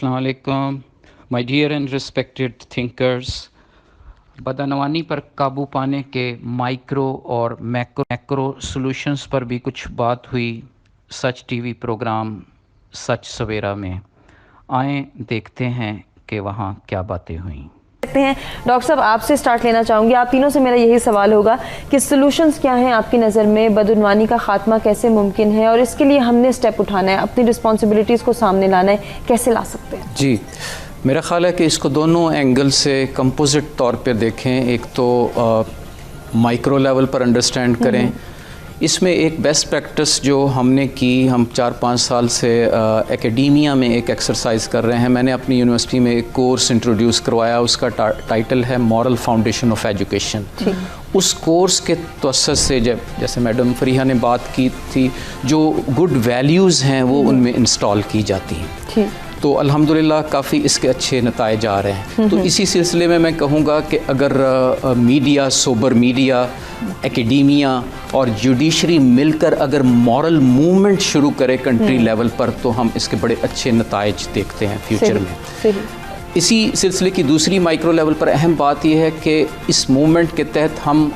अस्सलाम वालेकुम my dear and respected thinkers. बदअनवानी पर काबू पाने के माइक्रो और मैक्रो सॉल्यूशंस पर भी कुछ बात हुई सच टीवी प्रोग्राम सच सवेरा में। आएँ देखते हैं कि वहाँ क्या बातें हुई। हैं डॉक्टर साहब, आपसे स्टार्ट लेना चाहूँगी। आप तीनों से मेरा यही सवाल होगा कि सॉल्यूशंस क्या हैं आपकी नज़र में, बदउनवानी का खात्मा कैसे मुमकिन है और इसके लिए हमने स्टेप उठाना है, अपनी रिस्पॉन्सिबिलिटीज़ को सामने लाना है, कैसे ला सकते हैं? जी, मेरा ख्याल है कि इसको दोनों एंगल से कंपोजिट तौर पे देखें। एक तो माइक्रो लेवल पर अंडरस्टैंड करें। इसमें एक बेस्ट प्रैक्टिस जो हमने की, हम 4-5 साल से एकेडमिया में एक एक्सरसाइज कर रहे हैं। मैंने अपनी यूनिवर्सिटी में एक कोर्स इंट्रोड्यूस करवाया, उसका टाइटल है मॉरल फाउंडेशन ऑफ एजुकेशन। उस कोर्स के तवस्सुस से जैसे मैडम फरीहा ने बात की थी, जो गुड वैल्यूज़ हैं वो उनमें इंस्टॉल की जाती हैं। तो अल्हम्दुलिल्लाह काफ़ी इसके अच्छे नताइज आ रहे हैं। तो इसी सिलसिले में मैं कहूँगा कि अगर मीडिया, सोबर मीडिया, एकेडमिया और जुडिशरी मिलकर अगर मॉरल मूवमेंट शुरू करे कंट्री लेवल पर, तो हम इसके बड़े अच्छे नताइज देखते हैं फ्यूचर में। इसी सिलसिले की दूसरी माइक्रो लेवल पर अहम बात यह है कि इस मूवमेंट के तहत हम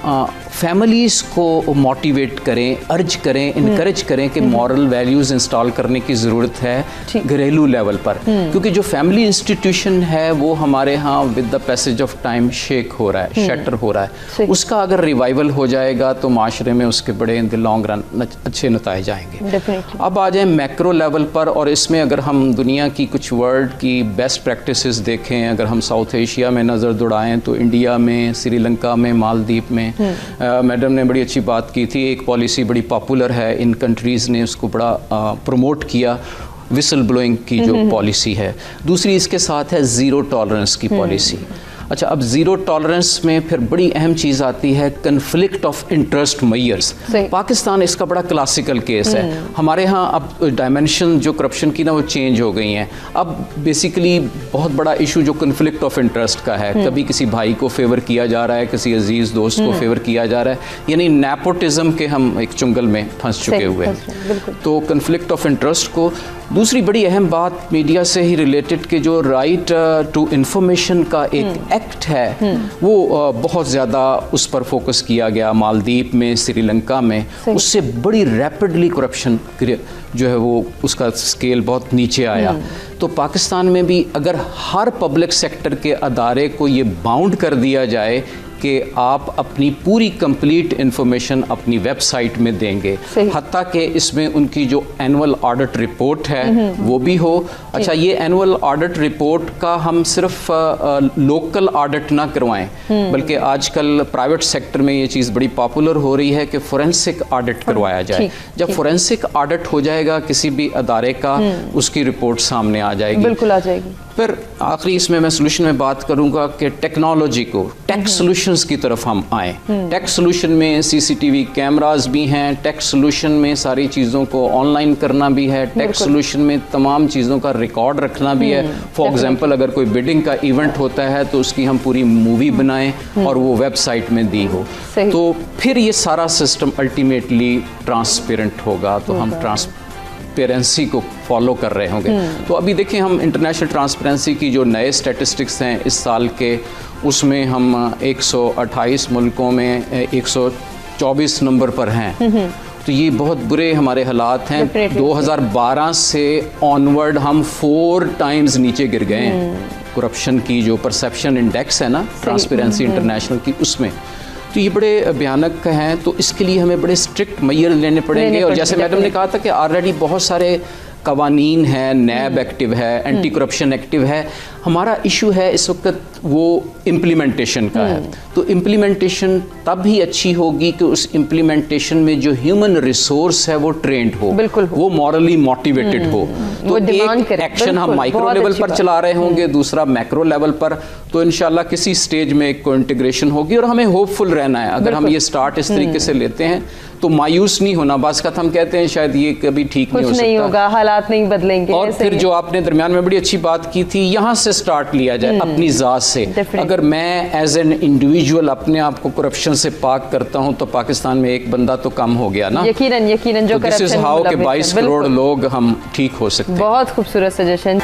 फैमिलीज़ को मोटिवेट करें, अर्ज करें, इनकरेज करें कि मॉरल वैल्यूज़ इंस्टॉल करने की ज़रूरत है घरेलू लेवल पर। क्योंकि जो फैमिली इंस्टीट्यूशन है वो हमारे यहाँ with the passage of time shake हो रहा है, शटर हो रहा है। उसका अगर रिवाइवल हो जाएगा तो माशरे में उसके बड़े इन द लॉन्ग रन अच्छे नताइज आएंगे। अब आ जाए मैक्रो लेवल पर, और इसमें अगर हम दुनिया की कुछ वर्ल्ड की बेस्ट प्रैक्टिसेस देखें, अगर हम साउथ एशिया में नज़र दौड़ाएँ तो इंडिया में, श्रीलंका में, मालदीव में, मैडम ने बड़ी अच्छी बात की थी। एक पॉलिसी बड़ी पॉपुलर है, इन कंट्रीज़ ने उसको बड़ा प्रमोट किया, विसल ब्लोइंग की जो पॉलिसी है। दूसरी इसके साथ है ज़ीरो टॉलरेंस की पॉलिसी। अच्छा, अब ज़ीरो टॉलरेंस में फिर बड़ी अहम चीज़ आती है conflict of interest matters. Pakistan इसका बड़ा क्लासिकल केस है। हमारे यहाँ अब डायमेंशन जो करप्शन की ना वो चेंज हो गई हैं। अब बेसिकली बहुत बड़ा इशू जो कन्फ्लिक्ट ऑफ इंटरेस्ट का है, कभी किसी भाई को फेवर किया जा रहा है, किसी अजीज़ दोस्त को फेवर किया जा रहा है, यानी नेपोटिज्म के हम एक चुंगल में फंस चुके हुए हैं। तो कन्फ्लिक्ट ऑफ इंटरेस्ट को, दूसरी बड़ी अहम बात मीडिया से ही रिलेटेड कि जो राइट टू इंफॉर्मेशन का एक एक्ट है वो बहुत ज़्यादा उस पर फोकस किया गया मालदीव में, श्रीलंका में। उससे बड़ी रैपिडली करप्शन जो है वो उसका स्केल बहुत नीचे आया। तो पाकिस्तान में भी अगर हर पब्लिक सेक्टर के अदारे को ये बाउंड कर दिया जाए कि आप अपनी पूरी कंप्लीट इंफॉर्मेशन अपनी वेबसाइट में देंगे, हत्ता कि इसमें उनकी जो एनुअल ऑडिट रिपोर्ट है वो भी हो। अच्छा, ये एनुअल ऑडिट रिपोर्ट का हम सिर्फ लोकल ऑडिट ना करवाएं, बल्कि आजकल प्राइवेट सेक्टर में ये चीज़ बड़ी पॉपुलर हो रही है कि फोरेंसिक ऑडिट करवाया जाए। जब फोरेंसिक ऑडिट हो जाएगा किसी भी अदारे का, उसकी रिपोर्ट सामने आ जाएगी, बिल्कुल आ जाएगी। फिर आखिरी इसमें मैं सोल्यूशन में बात करूंगा कि टेक्नोलॉजी को, टेक सोल्यूशंस की तरफ हम आए। टेक सोल्यूशन में सीसीटीवी कैमरास भी हैं, टेक सोल्यूशन में सारी चीज़ों को ऑनलाइन करना भी है, टेक सोल्यूशन में तमाम चीज़ों का रिकॉर्ड रखना भी है। फॉर एग्जांपल अगर कोई बिडिंग का इवेंट होता है तो उसकी हम पूरी मूवी बनाएं और वो वेबसाइट में दी हो, तो फिर ये सारा सिस्टम अल्टीमेटली ट्रांसपेरेंट होगा। तो हम ट्रांसपेरेंसी को फॉलो कर रहे होंगे। तो अभी देखें, हम इंटरनेशनल ट्रांसपेरेंसी की जो नए स्टैटिस्टिक्स हैं इस साल के, उसमें हम 128 मुल्कों में 124 नंबर पर हैं। तो ये बहुत बुरे हमारे हालात हैं। 2012 से ऑनवर्ड हम 4 टाइम्स नीचे गिर गए हैं करप्शन की जो परसेप्शन इंडेक्स है ना, ट्रांसपेरेंसी इंटरनेशनल की, उसमें। तो ये बड़े भयानक हैं। तो इसके लिए हमें बड़े स्ट्रिक्ट मेजर लेने पड़ेंगे। और जैसे मैडम ने कहा था कि ऑलरेडी बहुत सारे कवानीन है, नैब एक्टिव है, एंटी करप्शन एक्टिव है। हमारा इशू है इस वक्त वो इम्प्लीमेंटेशन का है। तो इम्प्लीमेंटेशन तब ही अच्छी होगी कि उस इम्प्लीमेंटेशन में जो ह्यूमन रिसोर्स है वो ट्रेंड हो, वो मॉरली मोटिवेटेड हो। तो एक एक्शन हम माइक्रो लेवल पर चला रहे होंगे, दूसरा मैक्रो लेवल पर। तो इंशाल्लाह किसी स्टेज में एक इंटीग्रेशन होगी और हमें होपफुल रहना है। अगर हम ये स्टार्ट इस तरीके से लेते हैं तो मायूस नहीं होना। बस का हम कहते हैं शायद ये कभी ठीक नहीं हो सकता, नहीं होगा, हालात नहीं बदलेंगे। और फिर जो आपने दरमियान में बड़ी अच्छी बात की थी, यहाँ से स्टार्ट लिया जाए अपनी ज़ात से। अगर मैं एज एन इंडिविजुअल अपने आप को करप्शन से पाक करता हूँ तो पाकिस्तान में एक बंदा तो कम हो गया ना। यकीनन यकीनन जो करप्शन, दिस इज हाउ के 22 करोड़ लोग हम ठीक हो सकते हैं। बहुत खूबसूरत सजेशन।